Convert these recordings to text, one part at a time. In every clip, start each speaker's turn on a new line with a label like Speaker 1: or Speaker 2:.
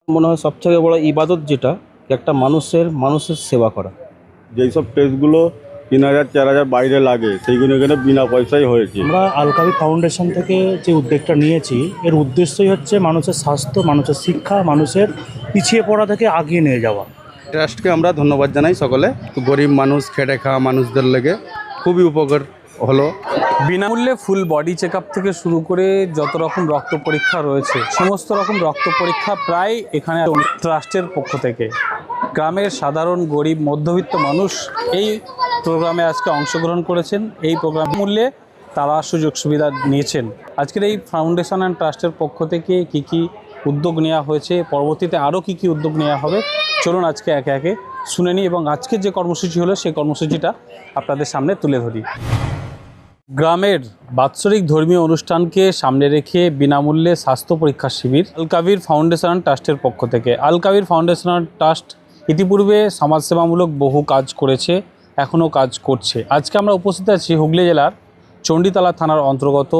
Speaker 1: মনে হয় সবথেকে বড় ইবাদত যেটা একটা মানুষের সেবা করা।
Speaker 2: যেই সব টেস্টগুলো 3000-4000 বাইরে লাগে সেইগুলো এখানে বিনা পয়সায় হয়েছে।
Speaker 3: আমরা আল কাবির ফাউন্ডেশন থেকে যে উদ্যোগটা নিয়েছি এর উদ্দেশ্যই হচ্ছে মানুষের স্বাস্থ্য, মানুষের শিক্ষা, মানুষের পিছিয়ে পড়া থেকে আগিয়ে নিয়ে যাওয়া।
Speaker 4: ট্রাস্টকে আমরা ধন্যবাদ জানাই সকলে। গরিব মানুষ, খেটে খাওয়া মানুষদের লেগে খুবই উপকার হলো।
Speaker 5: বিনামূল্যে ফুল বডি চেক আপ থেকে শুরু করে যত রকম রক্ত পরীক্ষা রয়েছে সমস্ত রকম রক্ত পরীক্ষা প্রায় এখানে ট্রাস্টের পক্ষ থেকে। গ্রামের সাধারণ গরিব মধ্যবিত্ত মানুষ এই প্রোগ্রামে আজকে অংশগ্রহণ করেছেন। এই প্রোগ্রাম মূল্যে তারা সুযোগ সুবিধা নিয়েছেন। আজকের এই ফাউন্ডেশন অ্যান্ড ট্রাস্টের পক্ষ থেকে কি উদ্যোগ নেওয়া হয়েছে, পরবর্তীতে আরও কি উদ্যোগ নেওয়া হবে, চলুন আজকে একে একে শুনে নিই এবং আজকের যে কর্মসূচি হলো সেই কর্মসূচিটা আপনাদের সামনে তুলে ধরি। গ্রামের বাৎসরিক ধর্মীয় অনুষ্ঠানকে সামনে রেখে বিনামূল্যে স্বাস্থ্য পরীক্ষা শিবির আল কাবির ফাউন্ডেশন ট্রাস্টের পক্ষ থেকে। আল কাবির ফাউন্ডেশন ট্রাস্ট ইতিপূর্বে সমাজসেবামূলক বহু কাজ করেছে, এখনও কাজ করছে। আজকে আমরা উপস্থিত আছি হুগলি জেলার চণ্ডীতলা থানার অন্তর্গত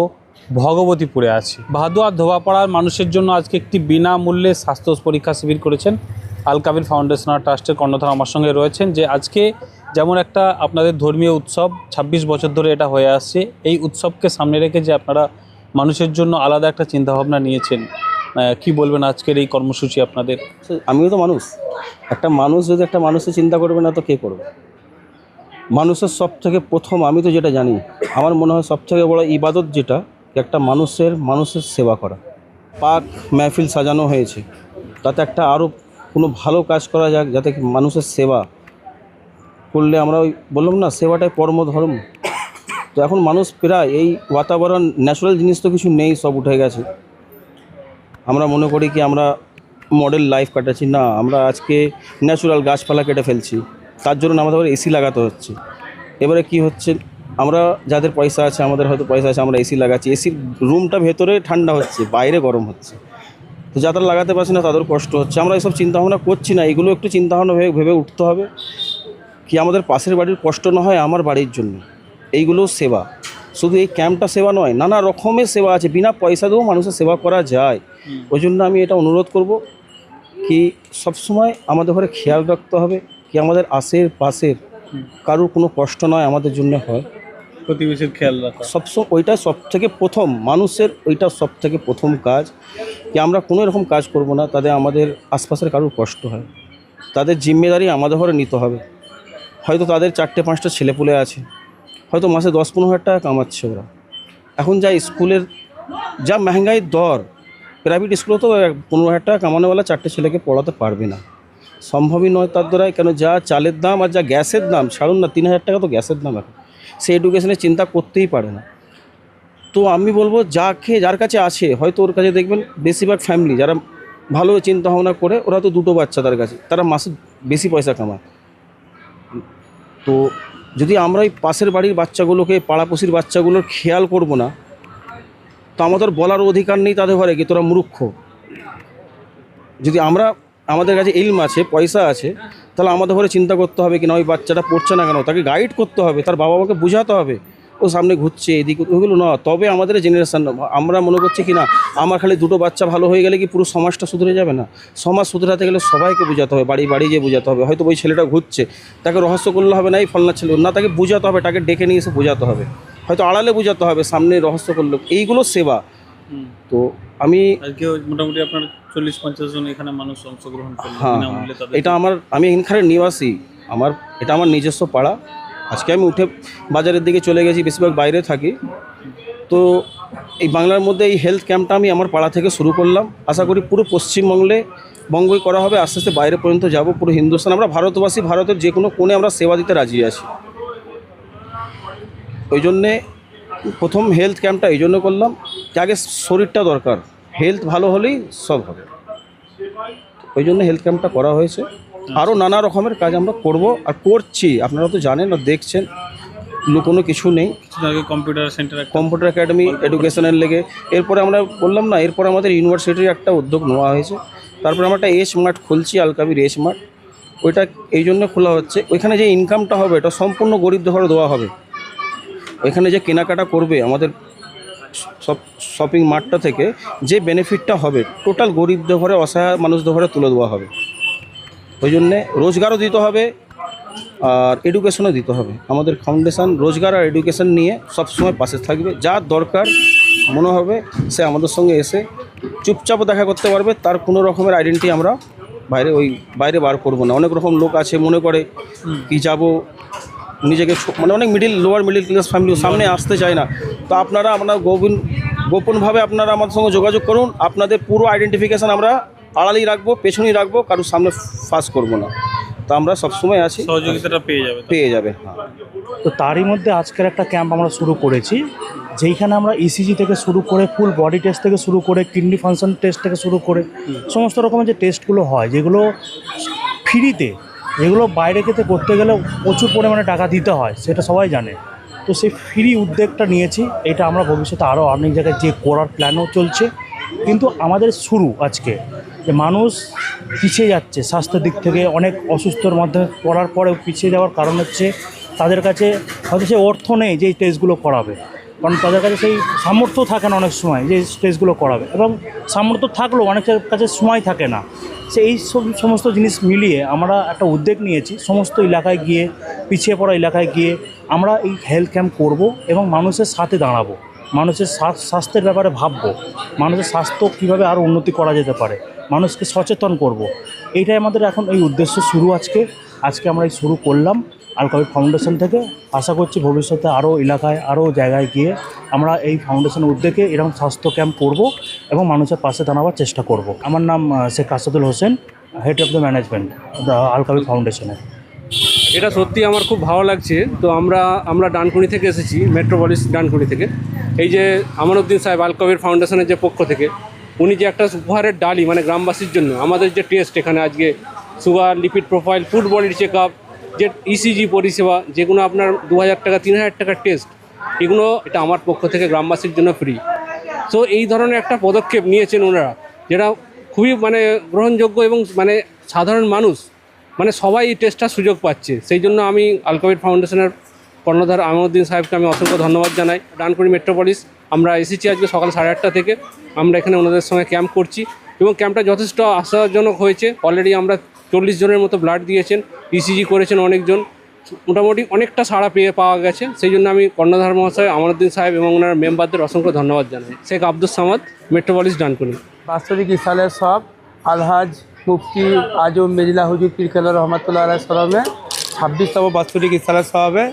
Speaker 5: ভগবতীপুরে আছি। ভাদুয়া ধোবাপাড়ার মানুষের জন্য আজকে একটি বিনামূল্যে স্বাস্থ্য পরীক্ষা শিবির করেছেন আল কাবির ফাউন্ডেশন ট্রাস্টের কর্ণধার আমার সঙ্গে রয়েছেন। যে আজকে যেমন একটা আপনাদের ধর্মীয় উৎসব 26 বছর ধরে এটা হয়ে আসছে, এই উৎসবকে সামনে রেখে যে আপনারা মানুষের জন্য আলাদা একটা চিন্তাভাবনা নিয়েছেন, কি বলবেন আজকের এই কর্মসূচি আপনাদের?
Speaker 1: আমিও তো মানুষ, একটা মানুষ যদি একটা মানুষের চিন্তা করবে না তো কে করবে? মানুষের সবথেকে প্রথম, আমি তো যেটা জানি, আমার মনে হয় সবথেকে বড় ইবাদত যেটা একটা মানুষের সেবা করা। পাক মেহফিল সাজানো হয়েছে, তাতে একটা আরও কোনো ভালো কাজ করা যাক, যাতে মানুষের সেবা করলে আমরা ওই বললাম না, সেবাটাই পরম ধর্ম। তো এখন মানুষ প্রায় এই বাতাবরণ, ন্যাচারাল জিনিস তো কিছু নেই, সব উঠে গেছে। আমরা মনে করি কি আমরা মডেল লাইফ কাটাচ্ছি, না, আমরা আজকে ন্যাচারাল গাছপালা কেটে ফেলছি, তার জন্য আমাদের এসি লাগাতে হচ্ছে। এবারে কি হচ্ছে, আমরা যাদের পয়সা আছে, আমাদের হয়তো পয়সা আছে, আমরা এসি লাগাচ্ছি, এসির রুমটা ভেতরে ঠান্ডা হচ্ছে, বাইরে গরম হচ্ছে। তো যারা লাগাতে পারছে না তাদের কষ্ট হচ্ছে। আমরা এসব চিন্তাভাবনা করছি না, এগুলো একটু চিন্তাভাবনা ভেবে উঠতে হবে কি আমাদের পাশের বাড়ির কষ্ট না হয় আমার বাড়ির জন্য। এইগুলো সেবা, শুধু এই ক্যাম্পটা সেবা নয়, নানা রকমের সেবা আছে, বিনা পয়সা দিয়েও মানুষের সেবা করা যায়। ওই জন্য আমি এটা অনুরোধ করব কি সবসময় আমাদের ঘরে খেয়াল রাখতে হবে কি আমাদের পাশের কারোর কোনো কষ্ট নয় আমাদের জন্য হয়,
Speaker 5: প্রতিবেশীর খেয়াল রাখা
Speaker 1: সবসময় ওইটা সবথেকে প্রথম, মানুষের ওইটা সবথেকে প্রথম কাজ কি আমরা কোনো এরকম কাজ করব না তাদের আমাদের আশপাশের কারোর কষ্ট হয়। তাদের জিম্মেদারি আমাদের ঘরে নিতে হবে। হয়তো তাদের 4-5টা ছেলেপুলে আছে, হয়তো মাসে 10-15 হাজার টাকা কামাচ্ছে ওরা। এখন যা স্কুলের যা মহঙ্গাই দর, প্রাইভেট স্কুলে তো 15,000 টাকা কামানোওয়ালা 4টে ছেলেকে পড়াতে পারবে না, সম্ভবই নয় তার দ্বারাই। কেন যা চালের দাম আর যা গ্যাসের দাম, ছাড়ুন না, 3,000 টাকা তো গ্যাসের দাম এখন, সে এডুকেশনের চিন্তা করতেই পারে না। তো আমি বলবো যার কাছে আছে, হয়তো ওর কাছে দেখবেন বেশিরভাগ ফ্যামিলি যারা ভালো চিন্তা ভাবনা করে, ওরা তো 2টো বাচ্চা, তার কাছে তারা মাসে বেশি পয়সা কামায়। তো যদি আমরা এই পাশের বাড়ির বাচ্চাগুলোকে, পাড়াপড়শির বাচ্চাগুলোর খেয়াল করব না, তো আমাদের বলার অধিকার নেই তাদের ঘরে কি তোরা মূর্খ। যদি আমাদের কাছে ইলম আছে, পয়সা আছে, তাহলে আমাদের ঘরে চিন্তা করতে হবে কিনা ওই বাচ্চাটা পড়ছে না কেন, তাকে গাইড করতে হবে, তার বাবা মাকে বোঝাতে হবে ও সামনে ঘুরছে এদিকে, ওইগুলো না। তবে আমাদের জেনারেশান, আমরা মনে করছি কি না আমার খালি 2টো বাচ্চা ভালো হয়ে গেলে কি পুরো সমাজটা শুধরে যাবে না। সমাজ শুধরাতে গেলে সবাইকে বোঝাতে হবে, বাড়ি বাড়ি গিয়ে বোঝাতে হবে। হয়তো ওই ছেলেটা ঘুরছে, তাকে রহস্য করলে হবে না এই ফলনা ছেলে, না, তাকে বোঝাতে হবে, তাকে ডেকে নিয়ে এসে বোঝাতে হবে, হয়তো আড়ালে বোঝাতে হবে, সামনে রহস্য করলে, এইগুলো সেবা। তো আমি
Speaker 5: আজকে মোটামুটি আপনার 40-50 জন এখানে মানুষ অংশগ্রহণ করলেন বিনামূল্যে।
Speaker 1: এটা আমি এখানকার নিবাসী, এটা আমার নিজস্ব পাড়া। আজকে আমি উঠে বাজারের দিকে চলে গেছি, বেশিরভাগ বাইরে থাকি। তো এই বাংলার মধ্যে এই হেলথ ক্যাম্পটা আমি আমার পাড়া থেকে শুরু করলাম। আশা করি পুরো পশ্চিমবঙ্গই করা হবে, আস্তে আস্তে বাইরে পর্যন্ত যাব, পুরো হিন্দুস্তান। আমরা ভারতবাসী, ভারতের যে কোনো কোণে আমরা সেবা দিতে রাজি আছি। ওই জন্যে প্রথম হেলথ ক্যাম্পটা এই জন্য করলাম যে আগে শরীরটা দরকার, হেলথ ভালো হলেই সব হবে। ওই জন্য হেলথ ক্যাম্পটা করা হয়েছে। আরও নানা রকমের কাজ আমরা করব আর করছি, আপনারা তো জানেন আর দেখছেন, কোনো কিছু নেই। কম্পিউটার একাডেমি এডুকেশনের লেগে, এরপরে আমরা বললাম না, এরপরে আমাদের ইউনিভার্সিটির একটা উদ্যোগ নেওয়া হয়েছে। তারপরে আমরা একটা স্মার্ট খুলছি, আল কাবির স্মার্ট। ওইটা এই জন্য খোলা হচ্ছে, ওইখানে যে ইনকামটা হবে এটা সম্পূর্ণ গরিবদের ঘরে দেওয়া হবে। ওইখানে যে কেনাকাটা করবে আমাদের সব শপিং মার্টটা থেকে যে বেনিফিটটা হবে টোটাল গরিবদের ঘরে, অসহায় মানুষদের ঘরে তুলে দেওয়া হবে। ওই জন্যে রোজগারও দিতে হবে আর এডুকেশনও দিতে হবে। আমাদের ফাউন্ডেশন রোজগার আর এডুকেশন নিয়ে সবসময় পাশে থাকবে। যার দরকার মনে হবে সে আমাদের সঙ্গে এসে চুপচাপও দেখা করতে পারবে। তার কোনো রকমের আইডেন্টিটি আমরা বাইরে বার করব না। অনেক রকম লোক আছে মনে করে কি যাব, নিজেকে মানে অনেক লোয়ার মিডিল ক্লাস ফ্যামিলি সামনে আসতে চায় না। তো আপনারা গোপনভাবে আপনারা আমাদের সঙ্গে যোগাযোগ করুন। আপনাদের পুরো আইডেন্টিফিকেশান আমরা আড়ালেই রাখবো, পেছনেই রাখবো, কারোর সামনে ফাঁস করব না। তো আমরা সবসময় আছি,
Speaker 5: সহযোগিতাটা
Speaker 1: পেয়ে যাবে। হ্যাঁ,
Speaker 3: তো তারই মধ্যে আজকের একটা ক্যাম্প আমরা শুরু করেছি, যেইখানে আমরা ইসিজি থেকে শুরু করে ফুল বডি টেস্ট থেকে শুরু করে কিডনি ফাংশন টেস্ট থেকে শুরু করে সমস্ত রকমের যে টেস্টগুলো হয়, যেগুলো ফ্রিতে, যেগুলো বাইরে থেকে করতে গেলে প্রচুর পরিমাণে টাকা দিতে হয়, সেটা সবাই জানে। তো সেই ফ্রি উদ্যোগটা নিয়েছি। এটা আমরা ভবিষ্যতে আরও অনেক জায়গায় যে করার প্ল্যানও চলছে। কিন্তু আমাদের শুরু আজকে যে মানুষ পিছিয়ে যাচ্ছে স্বাস্থ্যের দিক থেকে, অনেক অসুস্থর মাধ্যমে পড়ার পরেও পিছিয়ে যাওয়ার কারণ হচ্ছে তাদের কাছে হয়তো সেই অর্থ নেই যে এই টেস্টগুলো করাবে, কারণ তাদের কাছে সেই সামর্থ্য থাকে না অনেক সময় যে টেস্টগুলো করাবে, এবং সামর্থ্য থাকলেও অনেকের কাছে সময় থাকে না। এই সমস্ত জিনিস মিলিয়ে আমরা একটা উদ্যোগ নিয়েছি, সমস্ত এলাকায় গিয়ে, পিছিয়ে পড়া এলাকায় গিয়ে আমরা এই হেলথ ক্যাম্প করব এবং মানুষের সাথে দাঁড়াবো, মানুষের স্বাস্থ্যের ব্যাপারে ভাববো, মানুষের স্বাস্থ্য কীভাবে আরও উন্নতি করা যেতে পারে, মানুষকে সচেতন করব। এইটাই আমাদের এখন এই উদ্দেশ্য শুরু। আজকে আমরা এই শুরু করলাম আল কাবির ফাউন্ডেশন থেকে। আশা করছি ভবিষ্যতে আরও এলাকায়, আরও জায়গায় গিয়ে আমরা এই ফাউন্ডেশনের উদ্যোগে এরকম স্বাস্থ্য ক্যাম্প করব এবং মানুষের পাশে দাঁড়াবার চেষ্টা করব। আমার নাম Sheikh Asadul Hossain, head of the management Al Kabir ফাউন্ডেশনের।
Speaker 6: এটা সত্যি আমার খুব ভালো লাগছে। তো আমরা ডানকুনি থেকে এসেছি, মেট্রোপলিস ডানকুনি থেকে। এই যে আমানুদ্দিন সাহেব আল কাবির ফাউন্ডেশনের যে পক্ষ থেকে উনি যে একটা উপহারের ডালি, মানে গ্রামবাসীর জন্য আমাদের যে টেস্ট এখানে আজকে সুগার, লিপিড প্রোফাইল, ফুড বডির চেক আপ, যে ইসিজি পরিষেবা, যেগুলো আপনার 2000 টাকা 3000 টাকার টেস্ট, এটা আমার পক্ষ থেকে গ্রামবাসীর জন্য ফ্রি। সো এই ধরনের একটা পদক্ষেপ নিয়েছেন ওনারা, যেটা খুবই মানে গ্রহণযোগ্য, এবং মানে সাধারণ মানুষ মানে সবাই এই টেস্টটার সুযোগ পাচ্ছে। সেই জন্য আমি আল কাবির ফাউন্ডেশনের কর্ণধার আমানুদ্দিন সাহেবকে আমি অসংখ্য ধন্যবাদ জানাই। ডানকুনি মেট্রোপলিস আমরা এসেছি আজকে সকাল 8:30 থেকে। আমরা এখানে ওনাদের সঙ্গে ক্যাম্প করছি এবং ক্যাম্পটা যথেষ্ট আশাজনক হয়েছে। অলরেডি আমরা 40 জনের মতো ব্লাড দিয়েছেন, ইসিজি করেছেন অনেকজন, মোটামুটি অনেকটা সাড়া পাওয়া গেছে। সেই জন্য আমি কর্ণধার মহাশয় আমানুদ্দিন সাহেব এবং ওনার মেম্বারদের অসংখ্য ধন্যবাদ জানাই। শেখ আব্দুল সামাদ, মেট্রোপলিস ডানকুনি।
Speaker 7: বাস্তবিক ইসালের সব আলহাজ মুফতি আজম মেজিলা হুজুর পীর কেবলা রহমতুল্লাহ আলাইহিস সালামে 26তম বাৎসরিক ইসালের সহাবে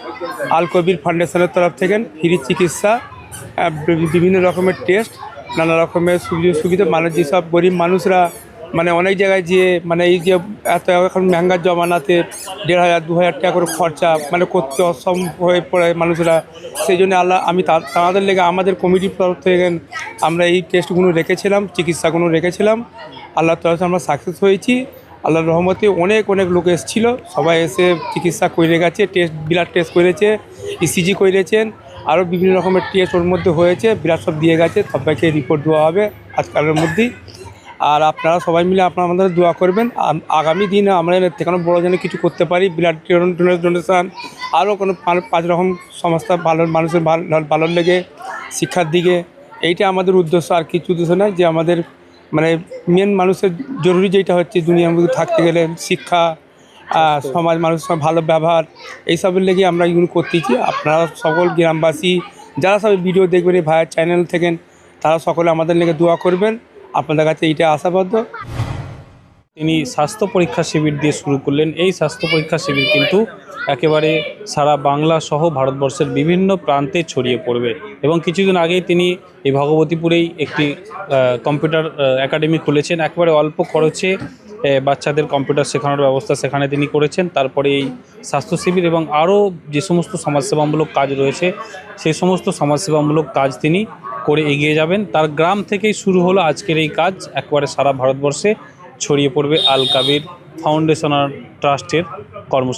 Speaker 7: আল কবির ফাউন্ডেশনের তরফ থেকে ফ্রি চিকিৎসা, বিভিন্ন রকমের টেস্ট, নানা রকমের সুযোগ সুবিধা। মানে যেসব গরিব মানুষরা মানে অনেক জায়গায় যেয়ে মানে এই যে এত এখন মেহঙ্গার জমানাতে 1500-2000 টাকা করে খরচা মানে করতে অসম্ভব হয়ে পড়ে মানুষরা। সেই জন্য আমি তাদের লেগে আমাদের কমিটির তরফ থেকে আমরা এই টেস্টগুলো রেখেছিলাম, চিকিৎসাগুলো রেখেছিলাম। আল্লাহ তাআলা আমরা সাকসেস হয়েছি। আল্লাহর রহমতে অনেক লোক এসেছিলো, সবাই এসে চিকিৎসা করে গেছে, ব্লাড টেস্ট করেছে, ইসিজি করেছেন, আরও বিভিন্ন রকমের টেস্ট ওর মধ্যে হয়েছে, ব্লাড সব দিয়ে গেছে। সবাইকে রিপোর্ট দেওয়া হবে আজকালের মধ্যেই। আর আপনারা সবাই মিলে আমাদের দোয়া করবেন। আগামী দিনে আমরা এর থেকে বড় যেন কিছু করতে পারি, ব্লাড ডোনেশন, আরও কোনো 5 রকম সংস্থা ভালো মানুষের ভালোর লেগে, শিক্ষার দিকে। এইটা আমাদের উদ্দেশ্য, আর কিছু উদ্দেশ্য নয়। যে আমাদের মানে মেন মানুষের জরুরি যেটা হচ্ছে দুনিয়ার মধ্যে থাকতে গেলে শিক্ষা, সমাজ, মানুষের সঙ্গে ভালো ব্যবহার, এইসবের লেগে আমরা এগুলো করতেছি। আপনারা সকল গ্রামবাসী যারা সব ভিডিও দেখবেন এই ভাইয়ের চ্যানেল থেকে, তারা সকলে আমাদের লেগে দোয়া করবেন। আপনাদের কাছে এইটা আশাবাদ্য।
Speaker 5: তিনি স্বাস্থ্য পরীক্ষা শিবির দিয়ে শুরু করলেন। এই স্বাস্থ্য পরীক্ষা শিবির কিন্তু একেবারে সারা বাংলা সহ ভারতবর্ষের বিভিন্ন প্রান্তে ছড়িয়ে পড়বে। এবং কিছুদিন আগেই তিনি এই ভগবতীপুরেই একটি কম্পিউটার একাডেমি খুলেছেন। একেবারে অল্প খরচে বাচ্চাদের কম্পিউটার শেখানোর ব্যবস্থা সেখানে তিনি করেছেন। তারপরে এই স্বাস্থ্য শিবির এবং আরও যে সমস্ত সমাজসেবামূলক কাজ রয়েছে সেই সমস্ত সমাজসেবামূলক কাজ তিনি করে এগিয়ে যাবেন। তার গ্রাম থেকেই শুরু হলো আজকের এই কাজ, একবারে সারা ভারতবর্ষে ছড়িয়ে পড়বে আল কাবির ফাউন্ডেশন ট্রাস্টের কর্মসূচি।